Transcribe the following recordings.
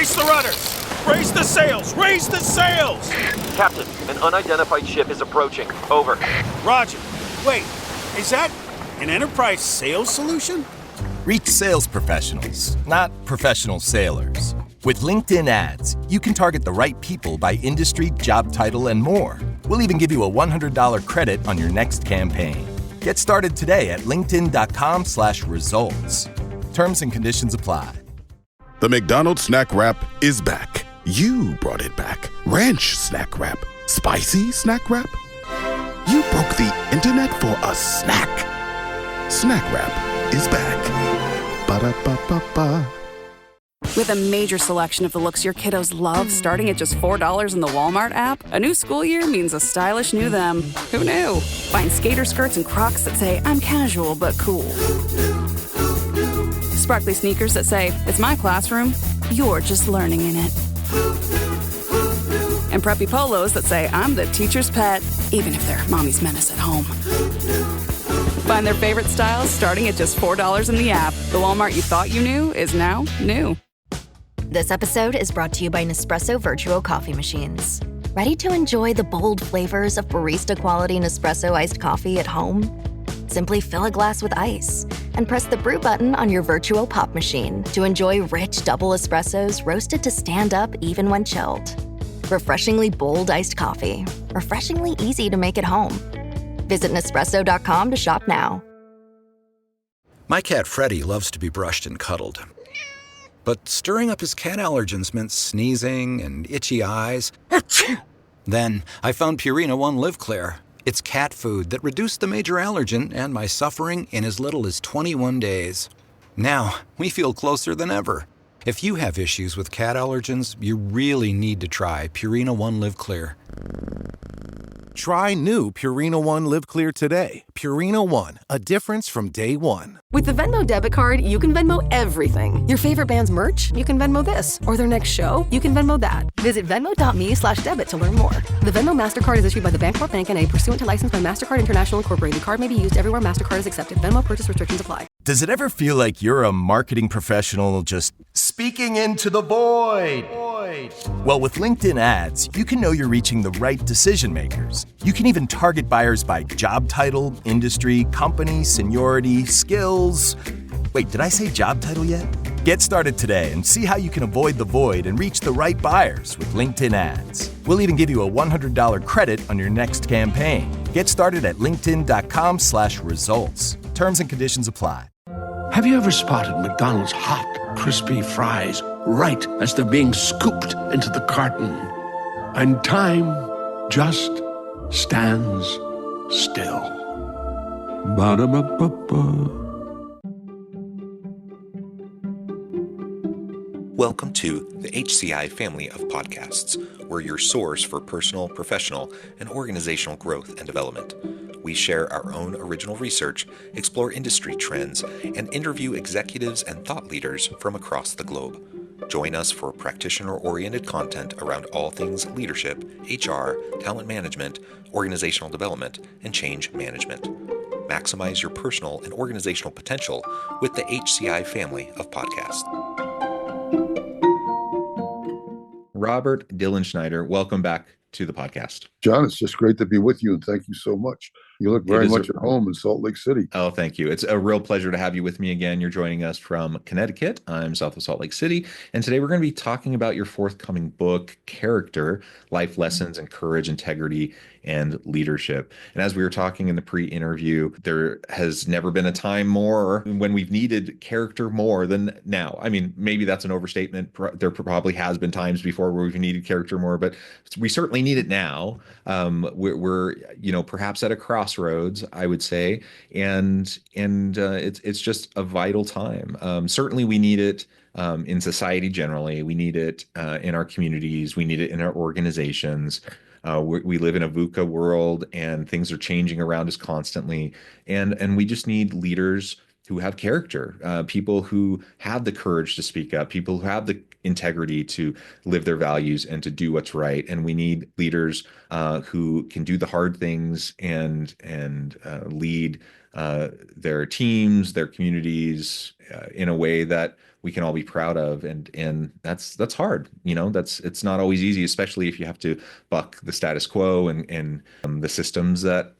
Brace the rudders! Raise the sails! Raise the sails! Captain, an unidentified ship is approaching. Over. Roger. Wait, is that an enterprise sales solution? Reach sales professionals, not professional sailors. With LinkedIn ads, you can target the right people by industry, job title, and more. We'll even give you a $100 credit on your next campaign. Get started today at linkedin.com/results. Terms and conditions apply. The McDonald's Snack Wrap is back. You brought it back. Ranch Snack Wrap. Spicy Snack Wrap. You broke the internet for a snack. Snack Wrap is back. Ba-da-ba-ba-ba. With a major selection of the looks your kiddos love starting at just $4 in the Walmart app, a new school year means a stylish new them. Who knew? Find skater skirts and Crocs that say, I'm casual but cool. Sparkly sneakers that say, it's my classroom, you're just learning in it. And preppy polos that say, I'm the teacher's pet, even if they're mommy's menace at home. Find their favorite styles starting at just $4 in the app. The Walmart you thought you knew is now new. This episode is brought to you by Nespresso Virtuo Coffee Machines. Ready to enjoy the bold flavors of barista-quality Nespresso iced coffee at home? Simply fill a glass with ice and press the brew button on your Virtuo Pop machine to enjoy rich double espressos roasted to stand up even when chilled. Refreshingly bold iced coffee. Refreshingly easy to make at home. Visit Nespresso.com to shop now. My cat Freddie loves to be brushed and cuddled. But stirring up his cat allergens meant sneezing and itchy eyes. Then I found Purina One Live Clear. It's cat food that reduced the major allergen and my suffering in as little as 21 days. Now, we feel closer than ever. If you have issues with cat allergens, you really need to try Purina One Live Clear. Try new Purina One Live Clear today. Purina One, a difference from day one. With the Venmo debit card, you can Venmo everything. Your favorite band's merch? You can Venmo this. Or their next show? You can Venmo that. Visit Venmo.me/debit to learn more. The Venmo MasterCard is issued by the Bancorp Bank N.A. pursuant to license by MasterCard International Incorporated. Card may be used everywhere MasterCard is accepted. Venmo purchase restrictions apply. Does it ever feel like you're a marketing professional just speaking into the void? Well, with LinkedIn ads, you can know you're reaching the right decision makers. You can even target buyers by job title, industry, company, seniority, skills. Wait, did I say job title yet? Get started today and see how you can avoid the void and reach the right buyers with LinkedIn ads. We'll even give you a $100 credit on your next campaign. Get started at linkedin.com/results. Terms and conditions apply. Have you ever spotted McDonald's hot, crispy fries right as they're being scooped into the carton? And time just stands still. Ba-da-ba-ba-ba. Welcome to the HCI family of podcasts. We're your source for personal, professional, and organizational growth and development. We share our own original research, explore industry trends, and interview executives and thought leaders from across the globe. Join us for practitioner-oriented content around all things leadership, HR, talent management, organizational development, and change management. Maximize your personal and organizational potential with the HCI family of podcasts. Robert Dilenschneider, welcome back to the podcast. John, it's just great to be with you, and thank you so much. You look very much at home in Salt Lake City. Oh, thank you. It's a real pleasure to have you with me again. You're joining us from Connecticut. I'm south of Salt Lake City. And today we're going to be talking about your forthcoming book, Character, Life Lessons in Courage, Integrity, and Leadership. And as we were talking in the pre-interview, there has never been a time more when we've needed character more than now. I mean, maybe that's an overstatement. There probably has been times before where we've needed character more, but we certainly need it now. We're perhaps at a crossroads, I would say, and it's just a vital time. Certainly we need it in society generally. We need it in our communities. We need it in our organizations. We live in a VUCA world, and things are changing around us constantly, and we just need leaders who have character, people who have the courage to speak up, people who have the integrity to live their values and to do what's right. And we need leaders who can do the hard things and lead their teams, their communities in a way that we can all be proud of. And that's hard. It's not always easy, especially if you have to buck the status quo and the systems that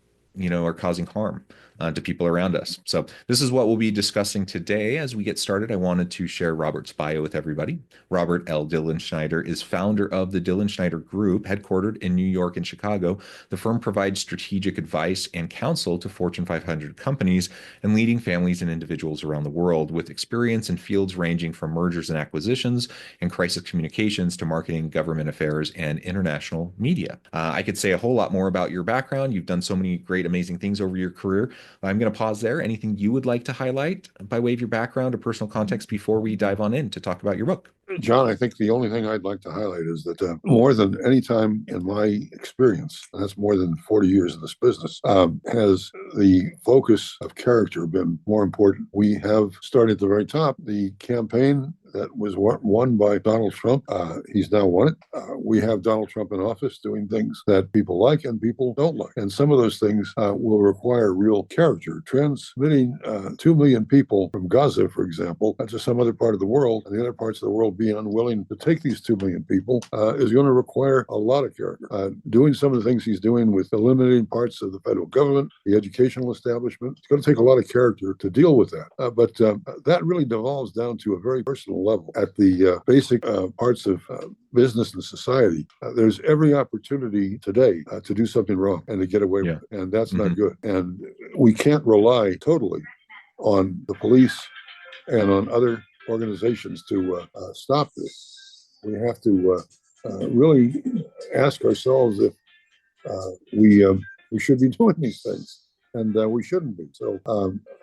are causing harm to people around us. So this is what we'll be discussing today. As we get started, I wanted to share Robert's bio with everybody. Robert L. Dilenschneider is founder of the Dilenschneider Group, headquartered in New York and Chicago. The firm provides strategic advice and counsel to Fortune 500 companies and leading families and individuals around the world, with experience in fields ranging from mergers and acquisitions and crisis communications to marketing, government affairs, and international media. I could say a whole lot more about your background. You've done so many great, amazing things over your career. I'm going to pause there. Anything you would like to highlight by way of your background or personal context before we dive on in to talk about your book? John, I think the only thing I'd like to highlight is that more than any time in my experience, and that's more than 40 years in this business, has the focus of character been more important. We have started at the very top. The campaign that was won by Donald Trump, he's now won it. We have Donald Trump in office doing things that people like and people don't like. And some of those things will require real character. Transmitting 2 million people from Gaza, for example, to some other part of the world, and the other parts of the world being unwilling to take these 2 million people is going to require a lot of character. Doing some of the things he's doing with eliminating parts of the federal government, the educational establishment, it's going to take a lot of character to deal with that. But that really devolves down to a very personal level at the basic parts of business and society. There's every opportunity today to do something wrong and to get away with it. And that's not good. And we can't rely totally on the police and on other organizations to stop this. We have to really ask ourselves if we should be doing these things, and we shouldn't be. So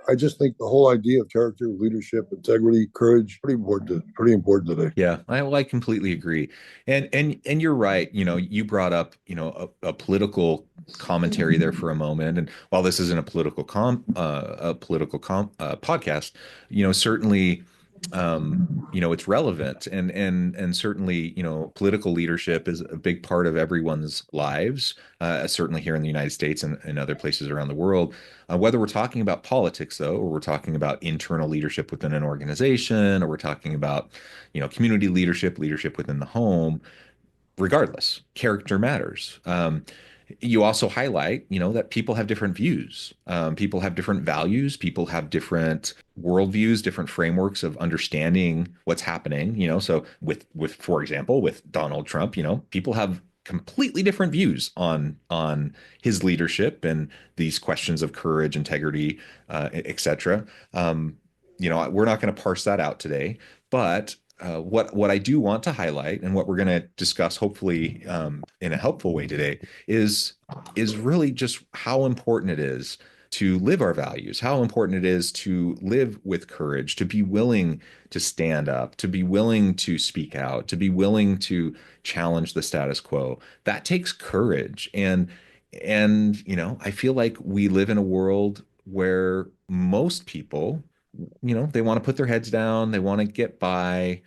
I just think the whole idea of character, leadership, integrity, courage, pretty important today. Yeah, I completely agree. And you're right. You brought up, a political commentary there for a moment. And while this isn't a political podcast, certainly, it's relevant and certainly, political leadership is a big part of everyone's lives, certainly here in the United States and other places around the world. Whether we're talking about politics, though, or we're talking about internal leadership within an organization, or we're talking about, community leadership within the home, regardless, character matters. You also highlight, that people have different views. People have different values. People have different worldviews, different frameworks of understanding what's happening. So with for example, with Donald Trump, people have completely different views on his leadership and these questions of courage, integrity, et cetera. We're not going to parse that out today, but what I do want to highlight, and what we're going to discuss, hopefully in a helpful way today, is really just how important it is to live our values, how important it is to live with courage, to be willing to stand up, to be willing to speak out, to be willing to challenge the status quo. That takes courage. And I feel like we live in a world where most people, they want to put their heads down, they want to get by.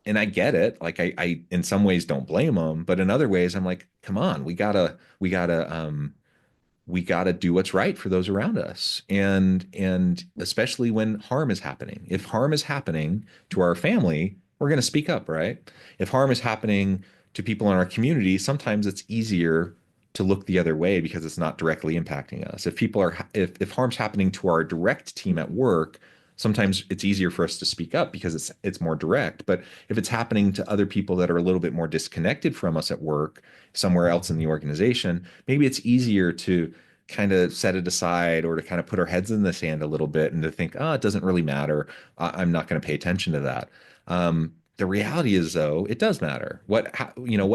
And I get it. Like I in some ways don't blame them, but in other ways I'm like, come on, we gotta do what's right for those around us. And especially when harm is happening. If harm is happening to our family, we're going to speak up, right? If harm is happening to people in our community, sometimes it's easier to look the other way because it's not directly impacting us. If harm's happening to our direct team at work, sometimes it's easier for us to speak up because it's more direct. But if it's happening to other people that are a little bit more disconnected from us at work, somewhere else in the organization, maybe it's easier to kind of set it aside, or to kind of put our heads in the sand a little bit and to think, it doesn't really matter. I'm not going to pay attention to that. The reality is, though, it does matter. What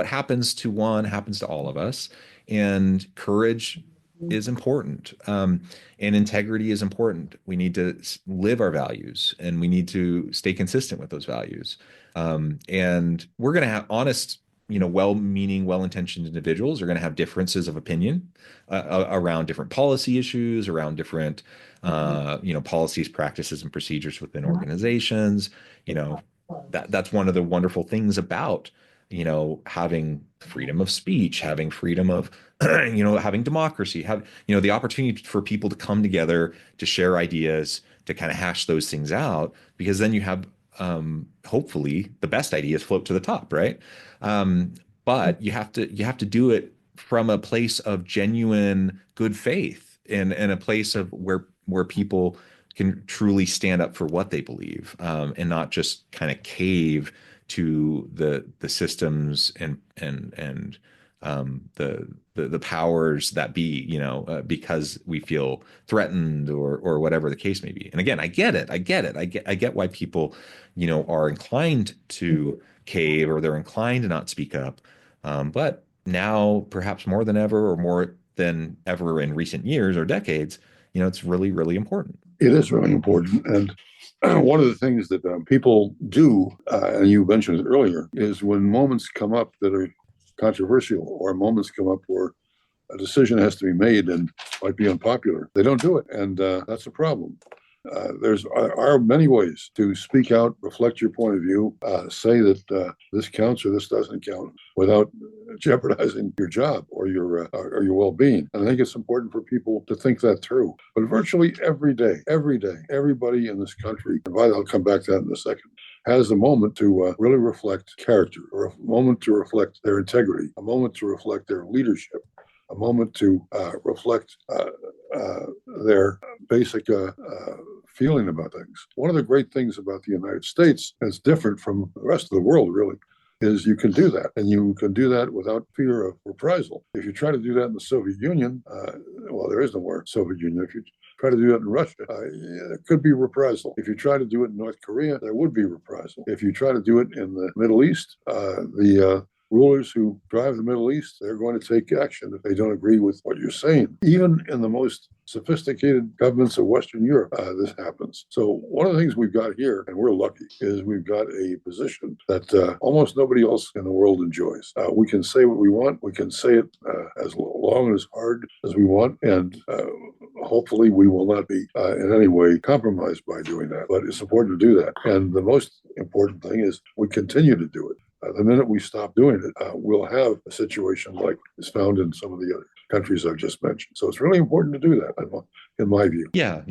happens to one happens to all of us, and courage is important. And integrity is important. We need to live our values, and we need to stay consistent with those values. And we're going to have honest, well-meaning, well-intentioned individuals are going to have differences of opinion around different policy issues, around different, policies, practices, and procedures within organizations. That's one of the wonderful things about having freedom of speech, having freedom of, having democracy, the opportunity for people to come together, to share ideas, to kind of hash those things out, because then you have, hopefully the best ideas float to the top, right? But you have to do it from a place of genuine good faith, and a place of where people can truly stand up for what they believe, and not just kind of cave to the systems and the powers that be, because we feel threatened, or whatever the case may be. And again, I get it. I get why people, are inclined to cave, or they're inclined to not speak up. But now, perhaps more than ever, or more than ever in recent years or decades, it's really, really important. It is really important. And one of the things that people do, and you mentioned it earlier, is when moments come up that are controversial, or moments come up where a decision has to be made and might be unpopular, they don't do it. And that's a problem. There's are many ways to speak out, reflect your point of view, say that this counts or this doesn't count, without jeopardizing your job or your well-being. And I think it's important for people to think that through. But virtually every day, everybody in this country, and I'll come back to that in a second, has a moment to really reflect character, or a moment to reflect their integrity, a moment to reflect their leadership, a moment to reflect their basic feeling about things. One of the great things about the United States, that's different from the rest of the world, really, is you can do that. And you can do that without fear of reprisal. If you try to do that in the Soviet Union, well, there is no more Soviet Union. If you try to do that in Russia, there could be reprisal. If you try to do it in North Korea, there would be reprisal. If you try to do it in the Middle East, the rulers who drive the Middle East, they're going to take action if they don't agree with what you're saying. Even in the most sophisticated governments of Western Europe, this happens. So one of the things we've got here, and we're lucky, is we've got a position that almost nobody else in the world enjoys. We can say what we want. We can say it as long and as hard as we want. And hopefully we will not be in any way compromised by doing that. But it's important to do that. And the most important thing is we continue to do it. The minute we stop doing it, we'll have a situation like is found in some of the other countries I've just mentioned. So it's really important to do that, in my view. Yeah.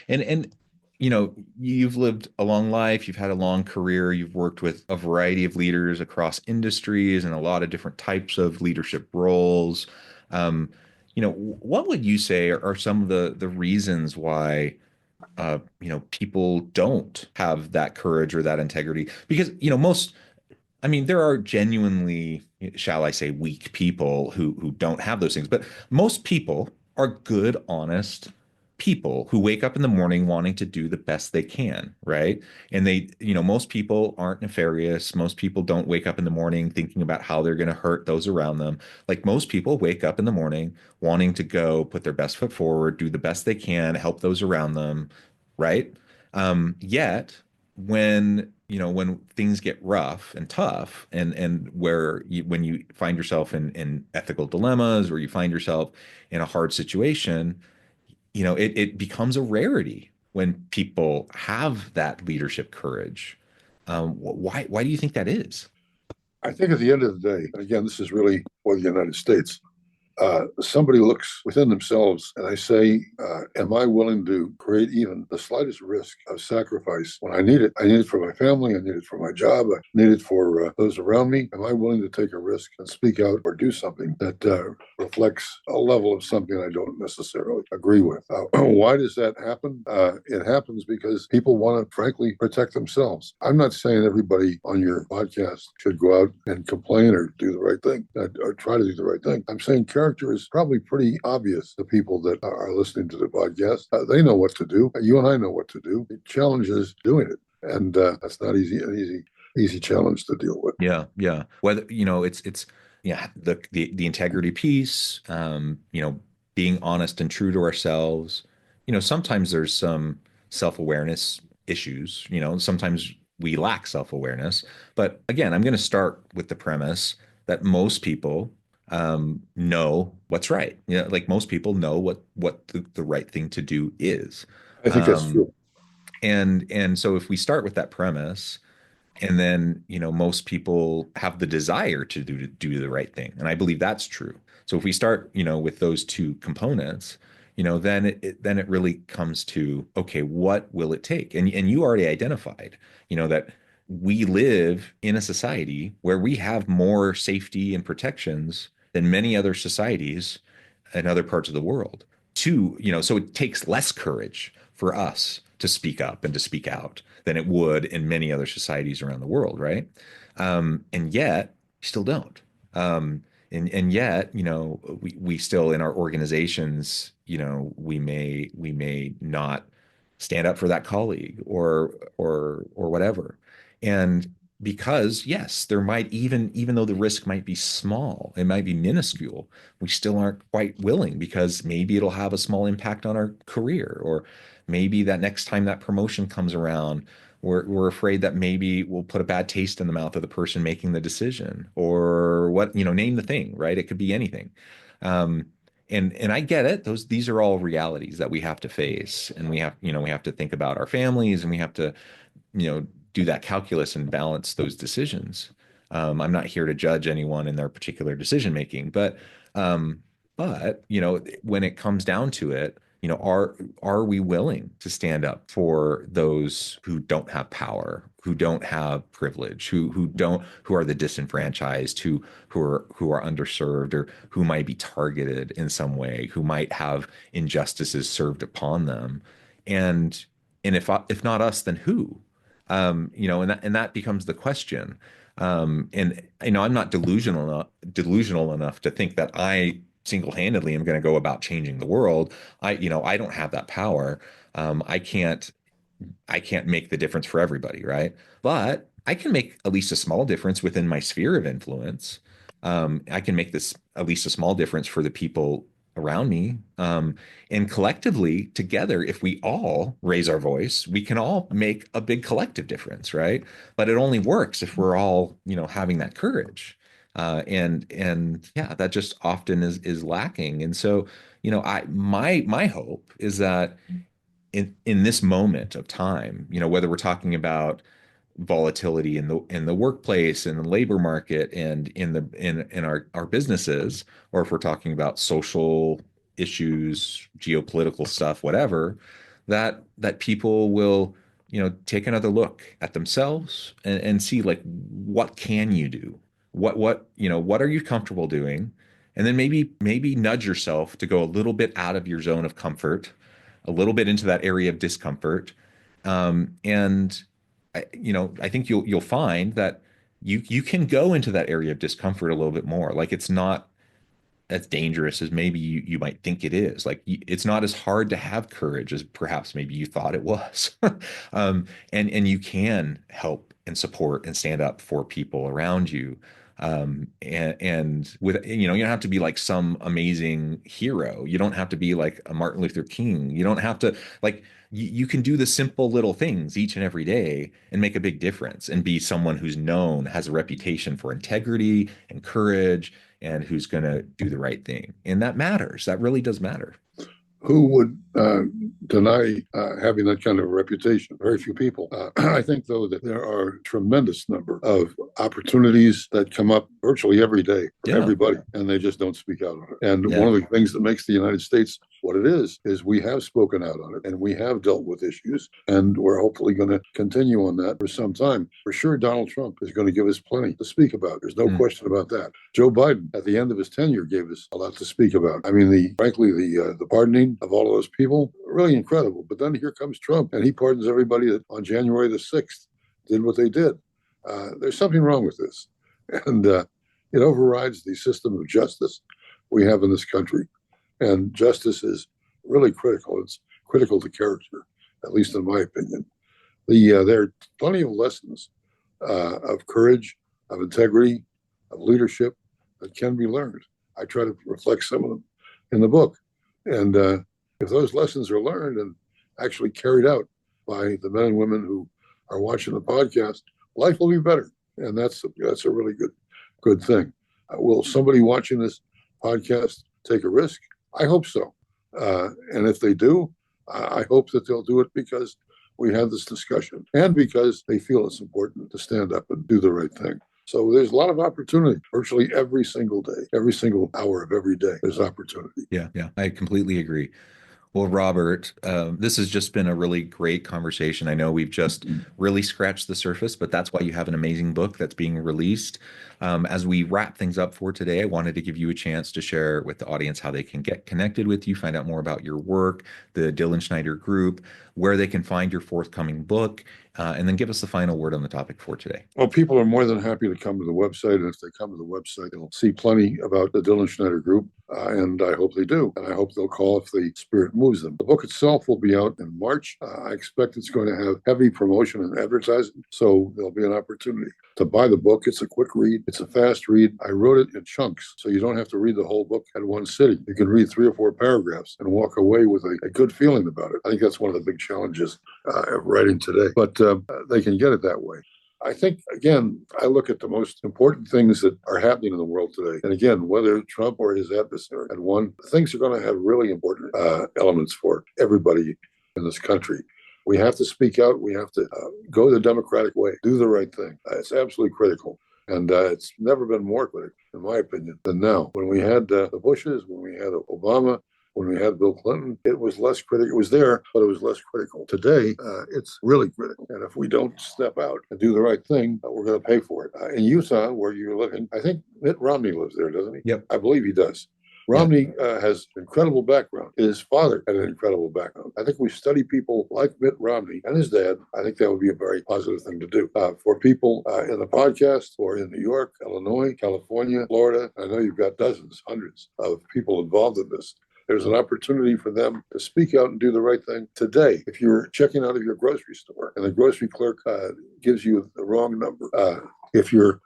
And you've lived a long life. You've had a long career. You've worked with a variety of leaders across industries and a lot of different types of leadership roles. What would you say are some of the reasons why people don't have that courage or that integrity? Because there are genuinely, shall I say, weak people who don't have those things. But most people are good, honest people who wake up in the morning wanting to do the best they can, right? And most people aren't nefarious. Most people don't wake up in the morning thinking about how they're going to hurt those around them. Like, most people wake up in the morning wanting to go put their best foot forward, do the best they can, help those around them, right? Yet when things get rough and tough, and when you find yourself in ethical dilemmas, or you find yourself in a hard situation, it becomes a rarity when people have that leadership courage. Why do you think that is? I think at the end of the day, and again, this is really for the United States, somebody looks within themselves and I say, am I willing to create even the slightest risk of sacrifice when I need it? I need it for my family. I need it for my job. I need it for those around me. Am I willing to take a risk and speak out or do something that reflects a level of something I don't necessarily agree with? Why does that happen? It happens because people want to, frankly, protect themselves. I'm not saying everybody on your podcast should go out and complain or do the right thing, or try to do the right thing. I'm saying character is probably pretty obvious to people that are listening to the podcast. They know what to do. You and I know what to do. The challenge is doing it. And that's not an easy challenge to deal with. Yeah. Whether, it's the integrity piece, being honest and true to ourselves. Sometimes there's some self-awareness issues, sometimes we lack self-awareness. But again, I'm going to start with the premise that most people know what's right. Like, most people know what the right thing to do is. I think that's true. And so if we start with that premise, And then, most people have the desire to do the right thing. And I believe that's true. So if we start, with those two components, then it really comes to, okay, what will it take? And you already identified, that we live in a society where we have more safety and protections than many other societies in other parts of the world. So it takes less courage for us to speak up and to speak out than it would in many other societies around the world, right? And yet, we still don't. And yet, we still in our organizations, we may not stand up for that colleague or whatever. And because yes, there might even though the risk might be small, it might be minuscule, we still aren't quite willing because maybe it'll have a small impact on our career, or maybe that next time that promotion comes around, we're afraid that maybe we'll put a bad taste in the mouth of the person making the decision, or what, name the thing, right? It could be anything. Um, and I get it. These are all realities that we have to face, and we have to think about our families, and we have to, do that calculus and balance those decisions. I'm not here to judge anyone in their particular decision making, but when it comes down to it, are we willing to stand up for those who don't have power, who don't have privilege, who are the disenfranchised, who are underserved, or who might be targeted in some way, who might have injustices served upon them, and if not us, then who? And that becomes the question. And I'm not delusional enough to think that I single-handedly am going to go about changing the world. I don't have that power. I can't make the difference for everybody, right? But I can make at least a small difference within my sphere of influence. I can make this at least a small difference for the people around me. And collectively, together, if we all raise our voice, we can all make a big collective difference, right? But it only works if we're all, having that courage. And yeah, that just often is lacking. And so, my hope is that in this moment of time, whether we're talking about volatility in the workplace, in the labor market, and in our businesses, or if we're talking about social issues, geopolitical stuff, whatever, that people will, take another look at themselves and see, like, what can you do? What are you comfortable doing? And then maybe nudge yourself to go a little bit out of your zone of comfort, a little bit into that area of discomfort. And I think you'll find that you can go into that area of discomfort a little bit more. Like, it's not as dangerous as maybe you might think it is. Like, it's not as hard to have courage as perhaps maybe you thought it was. And you can help and support and stand up for people around you. And with, you don't have to be like some amazing hero. You don't have to be like a Martin Luther King. You don't have to, like, you can do the simple little things each and every day and make a big difference and be someone who's known, has a reputation for integrity and courage, and who's going to do the right thing. And that matters. That really does matter. Who would deny having that kind of reputation? Very few people. I think, though, that there are a tremendous number of opportunities that come up virtually every day for everybody, and they just don't speak out on it. And one of the things that makes the United States what it is we have spoken out on it, and we have dealt with issues, and we're hopefully going to continue on that for some time. For sure, Donald Trump is going to give us plenty to speak about. There's no question about that. Joe Biden, at the end of his tenure, gave us a lot to speak about. I mean, frankly, the pardoning of all of those people, really incredible. But then here comes Trump, and he pardons everybody that on January the 6th did what they did. There's something wrong with this. And it overrides the system of justice we have in this country. And justice is really critical. It's critical to character, at least in my opinion. There are plenty of lessons of courage, of integrity, of leadership that can be learned. I try to reflect some of them in the book. And if those lessons are learned and actually carried out by the men and women who are watching the podcast, life will be better. And that's a really good thing. Will somebody watching this podcast take a risk? I hope so. And if they do, I hope that they'll do it because we have this discussion, and because they feel it's important to stand up and do the right thing. So there's a lot of opportunity virtually every single day, every single hour of every day. There's opportunity. Yeah, I completely agree. Well, Robert, this has just been a really great conversation. I know we've just really scratched the surface, but that's why you have an amazing book that's being released. As we wrap things up for today, I wanted to give you a chance to share with the audience how they can get connected with you, find out more about your work, the Dilenschneider Group, where they can find your forthcoming book, and then give us the final word on the topic for today. Well, people are more than happy to come to the website. And if they come to the website, they'll see plenty about the Dilenschneider Group. And I hope they do. And I hope they'll call if the spirit moves them. The book itself will be out in March. I expect it's going to have heavy promotion and advertising. So there'll be an opportunity to buy the book. It's a quick read. It's a fast read. I wrote it in chunks, so you don't have to read the whole book at one sitting. You can read 3 or 4 paragraphs and walk away with a good feeling about it. I think that's one of the big challenges of writing today. But they can get it that way. I think, again, I look at the most important things that are happening in the world today. And again, whether Trump or his adversary had won, things are going to have really important elements for everybody in this country. We have to speak out. We have to go the democratic way, do the right thing. It's absolutely critical. And it's never been more critical, in my opinion, than now. When we had the Bushes, when we had Obama, when we had Bill Clinton, it was less critical. It was there, but it was less critical. Today, it's really critical. And if we don't step out and do the right thing, we're going to pay for it. In Utah, where you're living, I think Mitt Romney lives there, doesn't he? Yep. I believe he does. Romney has incredible background. His father had an incredible background. I think we study people like Mitt Romney and his dad. I think that would be a very positive thing to do. For people in the podcast or in New York, Illinois, California, Florida, I know you've got dozens, hundreds of people involved in this. There's an opportunity for them to speak out and do the right thing today. If you're checking out of your grocery store and the grocery clerk gives you the wrong number, if you're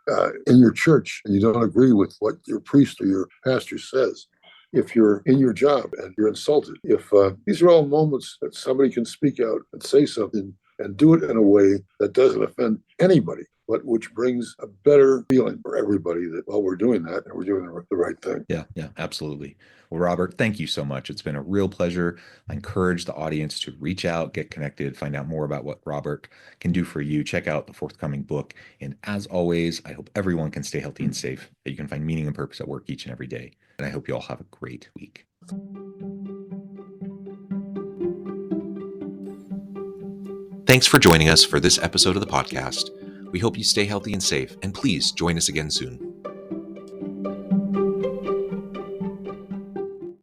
in your church and you don't agree with what your priest or your pastor says, if you're in your job and you're insulted, if these are all moments that somebody can speak out and say something and do it in a way that doesn't offend anybody, but which brings a better feeling for everybody that, well, we're doing that and we're doing the right thing. Yeah, absolutely. Well, Robert, thank you so much. It's been a real pleasure. I encourage the audience to reach out, get connected, find out more about what Robert can do for you. Check out the forthcoming book. And as always, I hope everyone can stay healthy and safe, that you can find meaning and purpose at work each and every day. And I hope you all have a great week. Thanks for joining us for this episode of the podcast. We hope you stay healthy and safe, and please join us again soon.